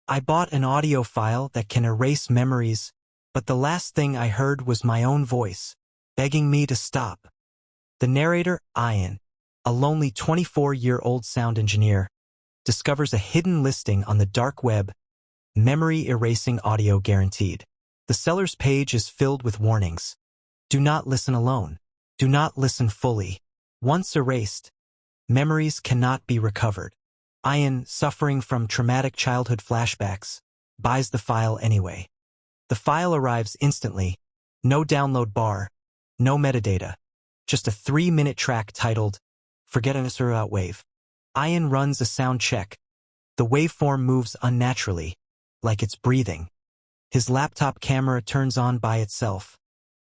I bought an audio file that can erase memories, but the last thing I heard was my own voice, begging me to stop. The narrator, Ayan, a lonely 24-year-old sound engineer, discovers a hidden listing on the dark web, memory erasing audio guaranteed. The seller's page is filled with warnings. Do not listen alone. Do not listen fully. Once erased, memories cannot be recovered. Ayan, suffering from traumatic childhood flashbacks, buys the file anyway. The file arrives instantly. No download bar, no metadata. Just a 3-minute track titled, Forget an Isura Wave. Ayan runs a sound check. The waveform moves unnaturally, like it's breathing. His laptop camera turns on by itself,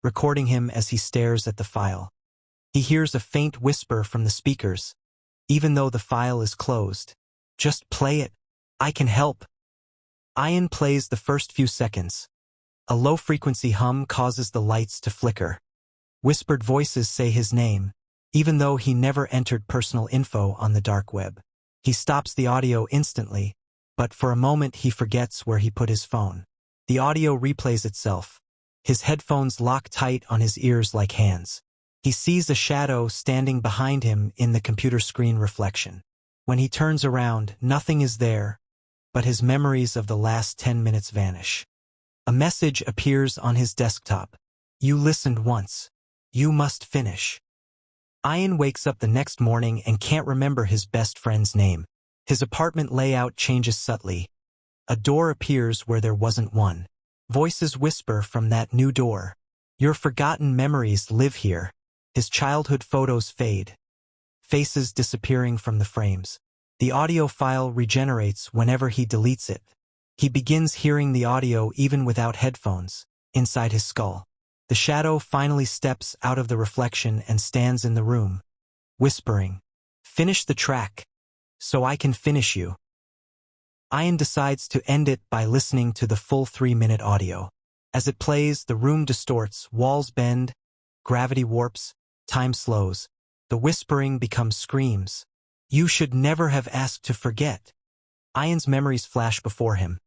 recording him as he stares at the file. He hears a faint whisper from the speakers, even though the file is closed. Just play it. I can help. Ayan plays the first few seconds. A low-frequency hum causes the lights to flicker. Whispered voices say his name, even though he never entered personal info on the dark web. He stops the audio instantly, but for a moment he forgets where he put his phone. The audio replays itself. His headphones lock tight on his ears like hands. He sees a shadow standing behind him in the computer screen reflection. When he turns around, nothing is there, but his memories of the last 10 minutes vanish. A message appears on his desktop. You listened once. You must finish. Ayan wakes up the next morning and can't remember his best friend's name. His apartment layout changes subtly. A door appears where there wasn't one. Voices whisper from that new door. Your forgotten memories live here. His childhood photos fade. Faces disappearing from the frames. The audio file regenerates whenever he deletes it. He begins hearing the audio even without headphones, inside his skull. The shadow finally steps out of the reflection and stands in the room, whispering, Finish the track, so I can finish you. Ayan decides to end it by listening to the full 3-minute audio. As it plays, the room distorts, walls bend, gravity warps, time slows. The whispering becomes screams. You should never have asked to forget. Ayan's memories flash before him.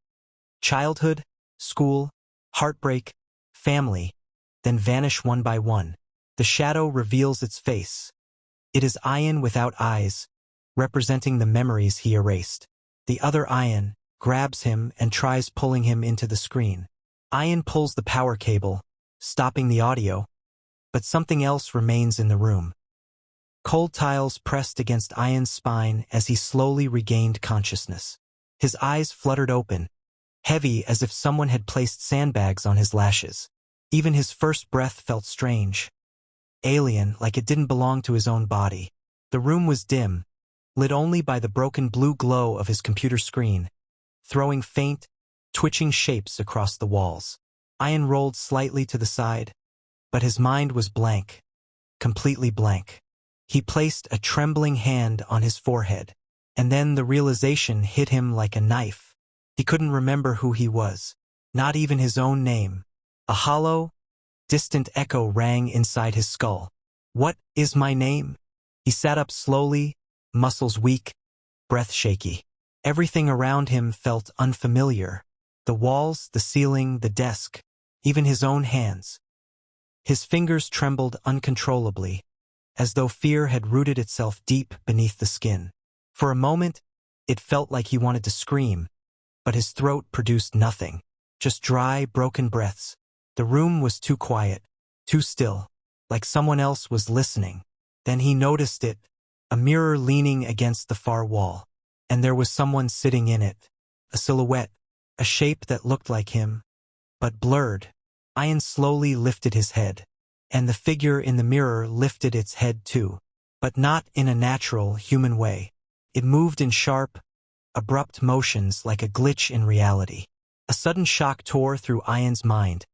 Childhood, school, heartbreak, family, then vanish one by one. The shadow reveals its face. It is Ayan without eyes, representing the memories he erased. The other Ayan grabs him and tries pulling him into the screen. Ayan pulls the power cable, stopping the audio, but something else remains in the room. Cold tiles pressed against Ayan's spine as he slowly regained consciousness. His eyes fluttered open, heavy as if someone had placed sandbags on his lashes. Even his first breath felt strange, alien, like it didn't belong to his own body. The room was dim, lit only by the broken blue glow of his computer screen, throwing faint, twitching shapes across the walls. Ayan rolled slightly to the side, but his mind was blank, completely blank. He placed a trembling hand on his forehead, and then the realization hit him like a knife. He couldn't remember who he was, not even his own name. A hollow, distant echo rang inside his skull. What is my name? He sat up slowly, muscles weak, breath shaky. Everything around him felt unfamiliar. The walls, the ceiling, the desk, even his own hands. His fingers trembled uncontrollably, as though fear had rooted itself deep beneath the skin. For a moment, it felt like he wanted to scream, but his throat produced nothing, just dry, broken breaths. The room was too quiet, too still, like someone else was listening. Then he noticed it, a mirror leaning against the far wall, and there was someone sitting in it, a silhouette, a shape that looked like him, but blurred. Ayan slowly lifted his head, and the figure in the mirror lifted its head too, but not in a natural, human way. It moved in sharp, abrupt motions like a glitch in reality. A sudden shock tore through Ayan's mind,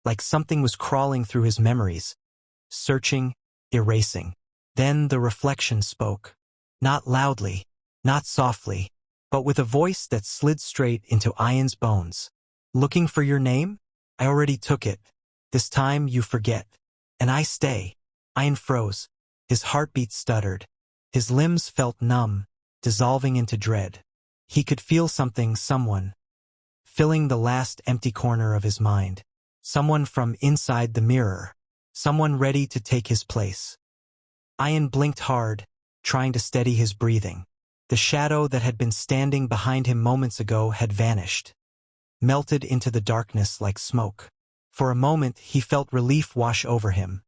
like something was crawling through his memories, searching, erasing. Then the reflection spoke. Not loudly, not softly, but with a voice that slid straight into Ayan's bones. Looking for your name? I already took it. This time you forget. And I stay. Ayan froze. His heartbeat stuttered. His limbs felt numb, dissolving into dread. He could feel something, someone, filling the last empty corner of his mind. Someone from inside the mirror. Someone ready to take his place. Ayan blinked hard, trying to steady his breathing. The shadow that had been standing behind him moments ago had vanished, melted into the darkness like smoke. For a moment, he felt relief wash over him,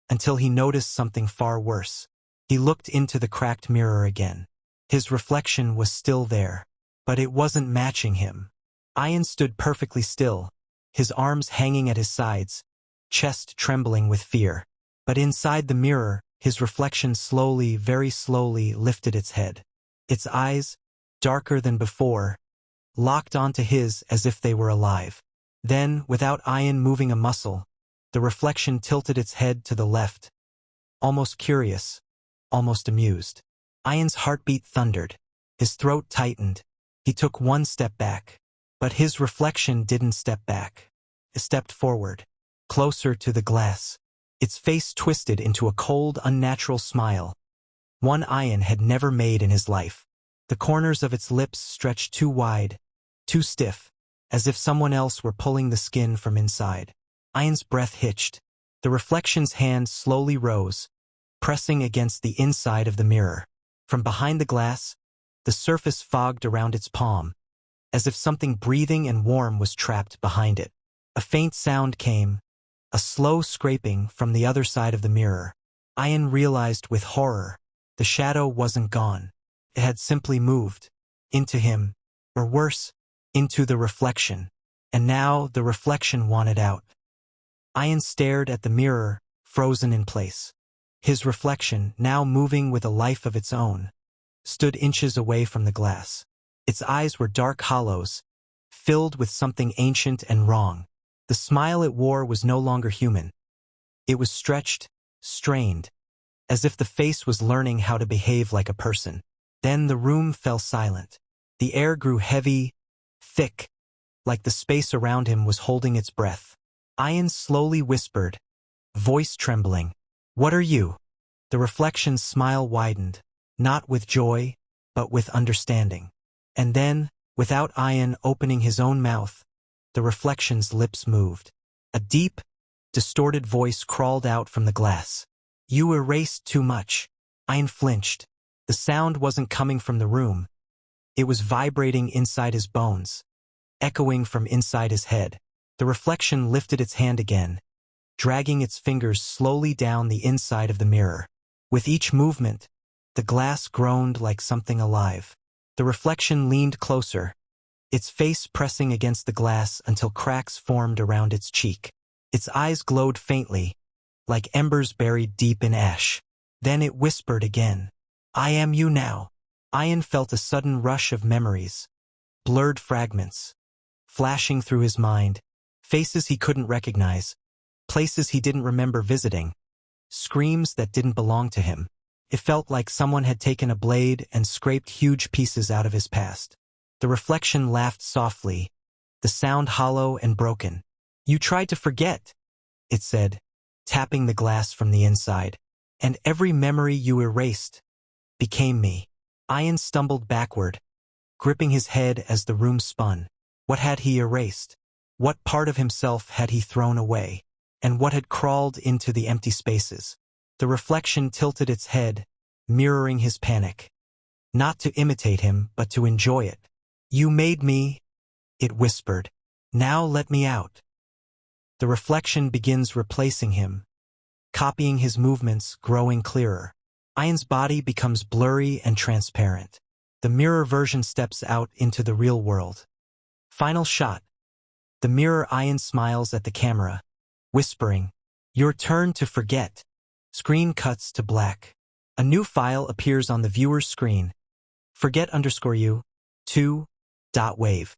until he noticed something far worse. He looked into the cracked mirror again. His reflection was still there, but it wasn't matching him. Ayan stood perfectly still, his arms hanging at his sides, chest trembling with fear. But inside the mirror, his reflection slowly, very slowly lifted its head. Its eyes, darker than before, locked onto his as if they were alive. Then, without Ayan moving a muscle, the reflection tilted its head to the left, almost curious, almost amused. Ayan's heartbeat thundered. His throat tightened. He took one step back. But his reflection didn't step back. It stepped forward, closer to the glass. Its face twisted into a cold, unnatural smile, one Ayan had never made in his life. The corners of its lips stretched too wide, too stiff, as if someone else were pulling the skin from inside. Ayan's breath hitched. The reflection's hand slowly rose, pressing against the inside of the mirror. From behind the glass, the surface fogged around its palm, as if something breathing and warm was trapped behind it. A faint sound came, a slow scraping from the other side of the mirror. Ayan realized with horror, the shadow wasn't gone. It had simply moved into him, or worse, into the reflection. And now the reflection wanted out. Ayan stared at the mirror, frozen in place. His reflection, now moving with a life of its own, stood inches away from the glass. Its eyes were dark hollows, filled with something ancient and wrong. The smile it wore was no longer human. It was stretched, strained, as if the face was learning how to behave like a person. Then the room fell silent. The air grew heavy, thick, like the space around him was holding its breath. Ayan slowly whispered, voice trembling, "What are you?" The reflection's smile widened, not with joy, but with understanding. And then, without Ayan opening his own mouth, the reflection's lips moved. A deep, distorted voice crawled out from the glass. "You erased too much." Ayan flinched. The sound wasn't coming from the room. It was vibrating inside his bones, echoing from inside his head. The reflection lifted its hand again, dragging its fingers slowly down the inside of the mirror. With each movement, the glass groaned like something alive. The reflection leaned closer, its face pressing against the glass until cracks formed around its cheek. Its eyes glowed faintly, like embers buried deep in ash. Then it whispered again, "I am you now." Ayan felt a sudden rush of memories, blurred fragments, flashing through his mind, faces he couldn't recognize, places he didn't remember visiting, screams that didn't belong to him. It felt like someone had taken a blade and scraped huge pieces out of his past. The reflection laughed softly, the sound hollow and broken. "You tried to forget," it said, tapping the glass from the inside. "And every memory you erased became me." Ayan stumbled backward, gripping his head as the room spun. What had he erased? What part of himself had he thrown away? And what had crawled into the empty spaces? The reflection tilted its head, mirroring his panic. Not to imitate him, but to enjoy it. "You made me," it whispered. "Now let me out." The reflection begins replacing him, copying his movements, growing clearer. Ayan's body becomes blurry and transparent. The mirror version steps out into the real world. Final shot. The mirror Ayan smiles at the camera, whispering, "Your turn to forget." Screen cuts to black. A new file appears on the viewer's screen. Forget_you, 2.wave.